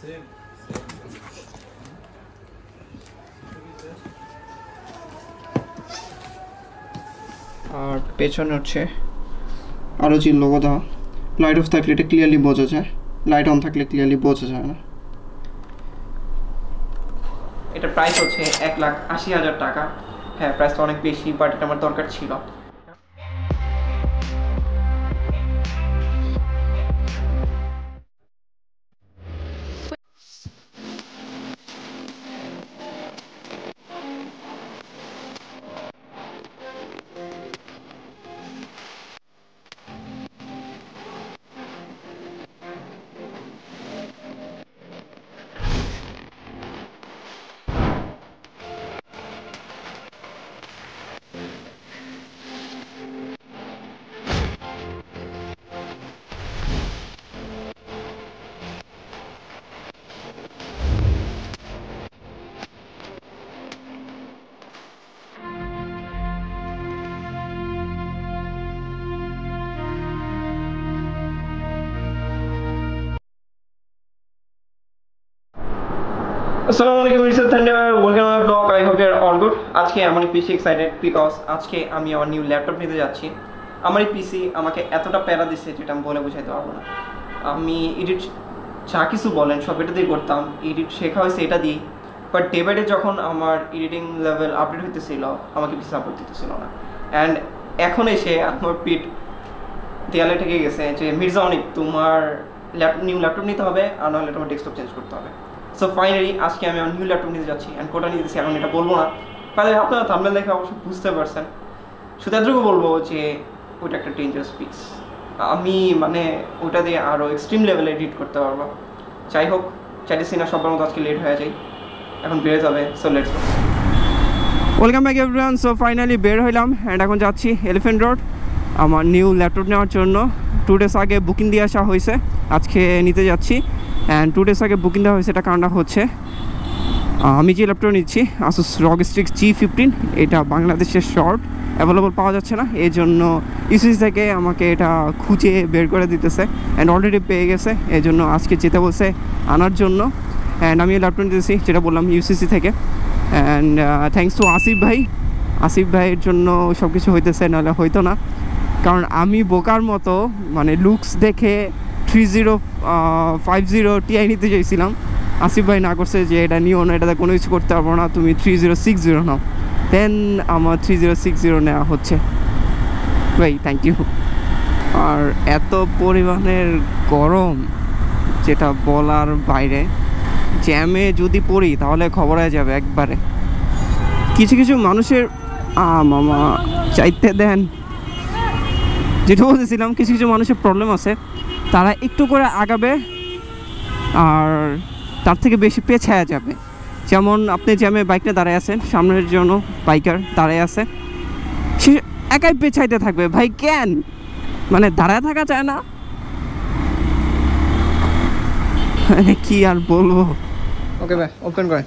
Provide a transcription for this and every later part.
আর পেছনে হচ্ছে আরও যে লোগো দেওয়া, লাইট অফ থাকলে এটা ক্লিয়ারলি বোঝা যায়, লাইট অন থাকলে ক্লিয়ারলি বোঝা যায় না। এটা প্রাইস হচ্ছে 1,80,000 টাকা। হ্যাঁ, প্রাইসটা অনেক বেশি, বাট এটা আমার দরকার ছিল। Assalamualaikum, it's Thunder. Welcome to my vlog. I hope you're all good. আজকে আমি পিসি এক্সাইটেড বিকজ আজকে আমি আমার নিউ ল্যাপটপ নিতে যাচ্ছি। আমার এই পিসি আমাকে এতটা প্যারা দিচ্ছে যেটা আমি বলে বোঝাইতে পারবো না। আমি এডিট যা কিছু বলেন সব এটা দিয়ে করতাম, এডিট শেখা হয়েছে এটা দিয়েই, বাট ডে বাই ডে যখন আমার এডিটিং লেভেল আপডেট হইতেছিল আমাকে পিসি সাপোর্ট দিতেছিল না। অ্যান্ড এখন এসে আমার পিঠ দেয়ালে ঠেকে গেছে যে মির্জা অনেক তোমার নিউ ল্যাপটপ নিতে হবে, আর নাহলে তোমার ডেস্কটপ চেঞ্জ করতে হবে। সো ফাইনালি আজকে আমি আমার নিউ ল্যাপটপ নিতে যাচ্ছি, অ্যান্ড কোটা নিতেছি এখন এটা বলবো না, তাহলে আপনারা থাম্বনেল দেখে অবশ্যই বুঝতে পারছেন। শুধু এতটুকু বলবো যে ওইটা একটা ডেঞ্জারাস পিস, আমি মানে ওটা দিয়ে আরও এক্সট্রিম লেভেলে এডিট করতে পারবো। যাই হোক, চাইতেছি না সবার মতো আজকে লেট হয়ে যায়, এখন বের যাবে। So let's go. Welcome back everyone. So finally বের হইলাম, অ্যান্ড এখন যাচ্ছি এলিফ্যান্ট রোড আমার নিউ ল্যাপটপ নেওয়ার জন্য। 2 days আগে বুকিং দিয়ে আসা হয়েছে, আজকে নিতে যাচ্ছি। অ্যান্ড 2 days আগে বুকিং দেওয়া হয়েছে, এটা কারণটা হচ্ছে আমি যে ল্যাপটপ নিচ্ছি আসুস ROG Strix G15, এটা বাংলাদেশের শর্ট অ্যাভেলেবল পাওয়া যাচ্ছে না, এই জন্য ইউসিসি থেকে আমাকে এটা খুঁজে বের করে দিতেছে, অ্যান্ড অলরেডি পেয়ে গেছে, এই জন্য আজকে যেতে বলছে আনার জন্য। অ্যান্ড আমি ল্যাপটপ নিতেছি যেটা বললাম ইউসিসি থেকে। অ্যান্ড থ্যাঙ্কস টু আসিফ ভাইয়ের জন্য সব কিছু হইতেছে, নাহলে হইতো না। কারণ আমি বোকার মতো মানে লুকস দেখে 3050 Ti নিতে চাইছিলাম, আসিফ ভাই না করছে যে এটা নিও না, এটাতে কোনো কিছু করতে পারবো না, তুমি 3060 নাও। দেন আমার 3060 নেওয়া হচ্ছে। ভাই থ্যাংক ইউ। আর এত পরিমাণের গরম যেটা বলার বাইরে, জ্যামে যদি পড়ি তাহলে খবর হয়ে যাবে একবারে। কিছু কিছু মানুষের মামা চাইতে দেন, যেটা বলতেছিলাম, কিছু কিছু মানুষের প্রবলেম আছে, তারা একটু করে আগাবে আর তার থেকে বেশি পেছায়া যাবে। যেমন আপনি জ্যামে বাইকটা দাঁড়ায় আছেন, সামনের জন্য বাইকার দাঁড়ায় আছে, সে একাই পেছাইতে থাকবে। ভাই কেন, মানে দাঁড়ায় থাকা যায় না? কি আর বলবো। ওকে ভাই, ওপেন করে।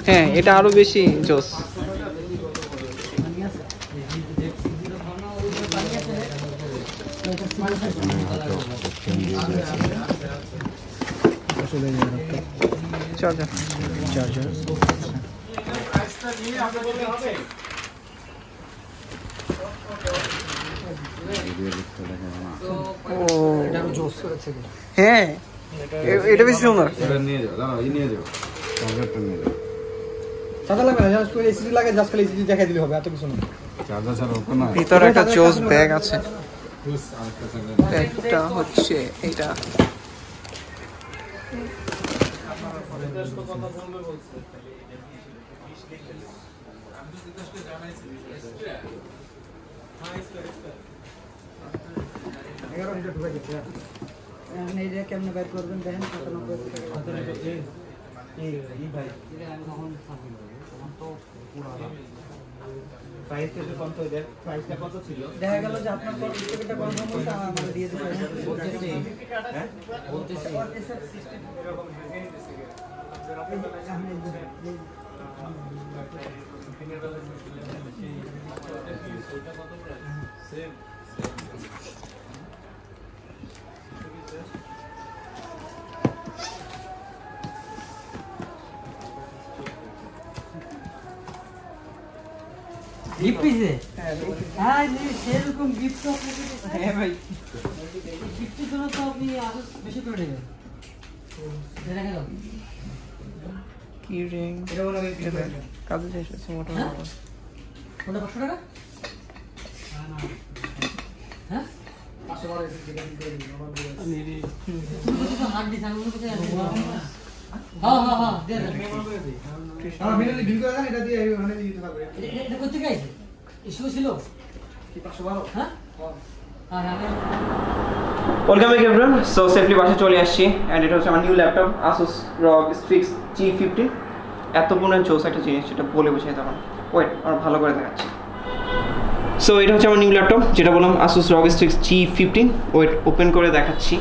হ্যাঁ, এটা আরো বেশি জোস। চার্জার হ্যাঁ, এটা বেশি সুন্দর। ভিতরে একটা জোস ব্যাগ আছে, ব্যাগটা হচ্ছে এটা। কেমনে বাইর করবেন দেখেন। প্রাইস তো কম তো এদের প্রাইসটা কত ছিল দেখা গেল যে আপনার কত টিকেটটা কনফার্ম হইছে আমাদের দিয়ে দিতে বলতেছে হ্যাঁ বলতেছে গিফট পিছে হ্যাঁ সেরকম গিফট তো আপনাকে হ্যাঁ ভাই গিফটের জন্য তো আপনি আরো বেশি করে নেবেন এটা কেন কি রিং এটা বলা হয় কাজে শেষ হচ্ছে মোটামুটি কোনটা 500 টাকা হ্যাঁ 500 টাকা এসে দিবেন তুমি তো হার্ড ডিস আমি কোথায় আছে হ্যাঁ দিয়ে দেন মেরে বিল করে দেন এটা দিয়ে ওখানে দিয়ে দিতে পারবে এটা করতে গেছে ইস্যু ছিল কি 512 হ্যাঁ welcome back everyone so safely বাসে চলে আসছি এন্ড এটা হচ্ছে আমার new laptop Asus ROG Strix G15 এত পুরনো জোস একটা জিনিস যেটা বলে বোঝাইতে পারবো ওয়েট আর ভালো করে দেখাচ্ছি সো এটা হচ্ছে আমার নিউ ল্যাপটপ যেটা বললাম Asus ROG Strix G15 wait open করে দেখাচ্ছি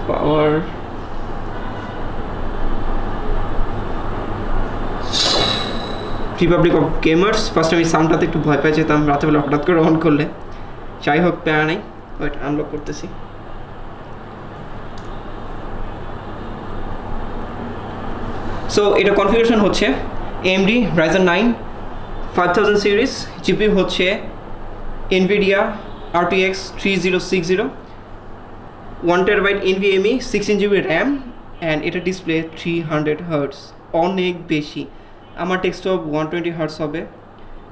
power republic of gamers first আমি সাউন্ডটাতে একটু ভয় পেয়ে যেতাম রাতেবেলা হঠাৎ করে অন করলে যাই হোক প্যারা নেই ওয়েট আনলক করতেছি সো এটা কনফিগারেশন হচ্ছে AMD Ryzen 9 5000 সিরিজ জিপিইউ হচ্ছে NVIDIA RTX 3060 1TB NVMe 16GB RAM and এটা ডিসপ্লে 300 Hz অনেক বেশি আমার ডেস্কটপ 120 Hz হবে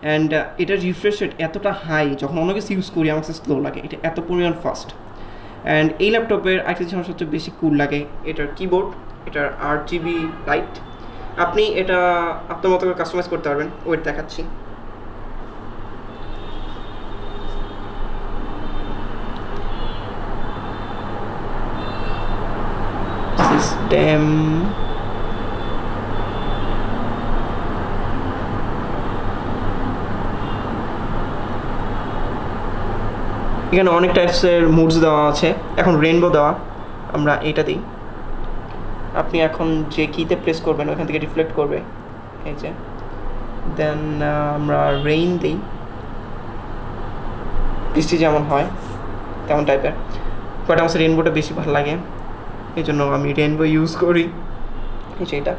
অ্যান্ড এটার রিফ্রেশ রেট এতটা হাই যখন অন্য কিছু ইউজ করি আমার কাছে স্লো লাগে এটা এত পরিমাণ ফাস্ট অ্যান্ড এই ল্যাপটপের একটা জিনিস আমার সবচেয়ে বেশি কুল লাগে এটার কিবোর্ড এটার RGB লাইট আপনি এটা আপনার মতো করে কাস্টমাইজ করতে পারবেন ওয়েট দেখাচ্ছি সিস্টেম এখানে অনেক টাইপসের মুডস দেওয়া আছে এখন রেইনবো দেওয়া আমরা এটা দিই আপনি এখন যে কিতে প্রেস করবেন ওখান থেকে রিফ্লেক্ট করবে এই যে দেন আমরা রেইন দিই বৃষ্টি যেমন হয় তেমন টাইপের বাট আমার রেইনবোটা বেশি ভালো লাগে এই জন্য আমি রেইনবো ইউজ করি এই যে এটা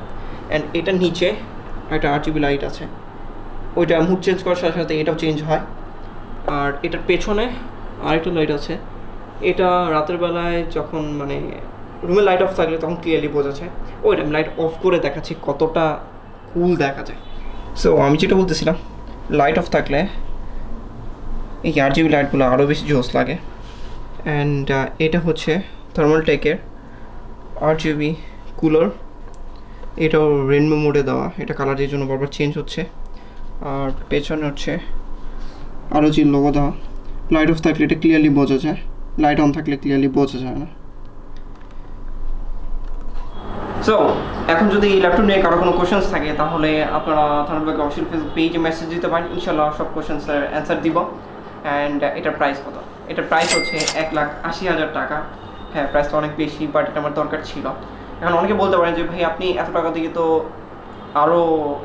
অ্যান্ড এটার নিচে একটা RGB লাইট আছে ওইটা মুড চেঞ্জ করার সাথে সাথে এটাও চেঞ্জ হয় আর এটার পেছনে আরেকটা লাইট আছে এটা রাতের বেলায় যখন মানে রুমে লাইট অফ থাকলে তখন ক্লিয়ারলি বোঝা যায় ওইটা আমি লাইট অফ করে দেখাচ্ছি কতটা কুল দেখা যায় সো আমি যেটা বলতেছিলাম লাইট অফ থাকলে এই RGB লাইটগুলো আরও বেশি জোস লাগে অ্যান্ড এটা হচ্ছে থার্মালটেকের RGB কুলার এটাও রেইনবো মোডে দেওয়া এটা কালারের জন্য বারবার চেঞ্জ হচ্ছে আর পেছনে হচ্ছে আরও যে লোগো দেওয়া লাইট অফ থাকলে এটা ক্লিয়ারলি বোঝা যায় লাইট অন থাকলে ক্লিয়ারলি বোঝা যায় না সো এখন যদি এই ল্যাপটপ নিয়ে কারো কোনো কোশ্চেন্স থাকে তাহলে আপনারা থানাবাগে অফিসিয়াল ফেসবুক পেজে মেসেজ দিতে পারেন ইনশাল্লাহ সব কোশ্চেন্সের অ্যান্সার দিব অ্যান্ড এটার প্রাইস কত এটার প্রাইস হচ্ছে 1,80,000 টাকা হ্যাঁ প্রাইসটা অনেক বেশি বাট এটা আমার দরকার ছিল এখন অনেকে বলতে পারেন যে ভাই আপনি এত টাকা দিয়ে তো আরও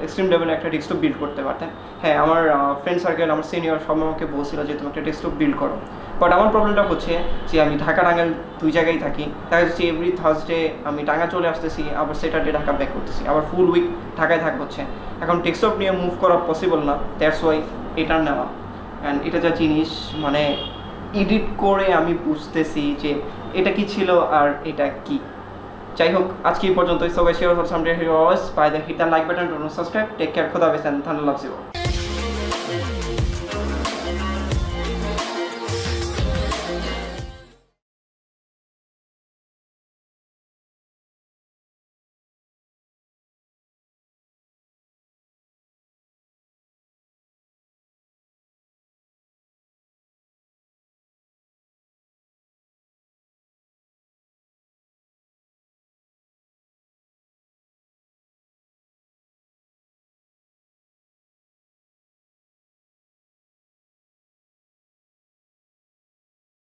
এক্সট্রিম লেভেলে একটা ডেস্কটপ বিল্ড করতে পারতেন হ্যাঁ আমার ফ্রেন্ড সার্কেল আমার সিনিয়র সব আমাকে বলছিল যে তুমি একটা ডেস্কটপ বিল্ড করো বাট আমার প্রবলেমটা হচ্ছে যে আমি ঢাকা টাঙ্গাইল দুই জায়গায় থাকি দেখা যাচ্ছে এভরি থার্সডে আমি টাঙ্গা চলে আসতেছি আবার স্যাটারডে ঢাকা ব্যাক করতেছি আবার ফুল উইক ঢাকায় থাকতে হচ্ছে এখন ডেস্কটপ নিয়ে মুভ করা পসিবল না দ্যাটস ওয়াই এটার নেওয়া অ্যান্ড এটা যা জিনিস মানে এডিট করে আমি বুঝতেছি যে এটা কি ছিল আর এটা কি যাই হোক আজকে এই পর্যন্তই সবাই share for someday hit the like button to subscribe take care খোদা হাফেজ এন্ড আল্লাহ হাফেজ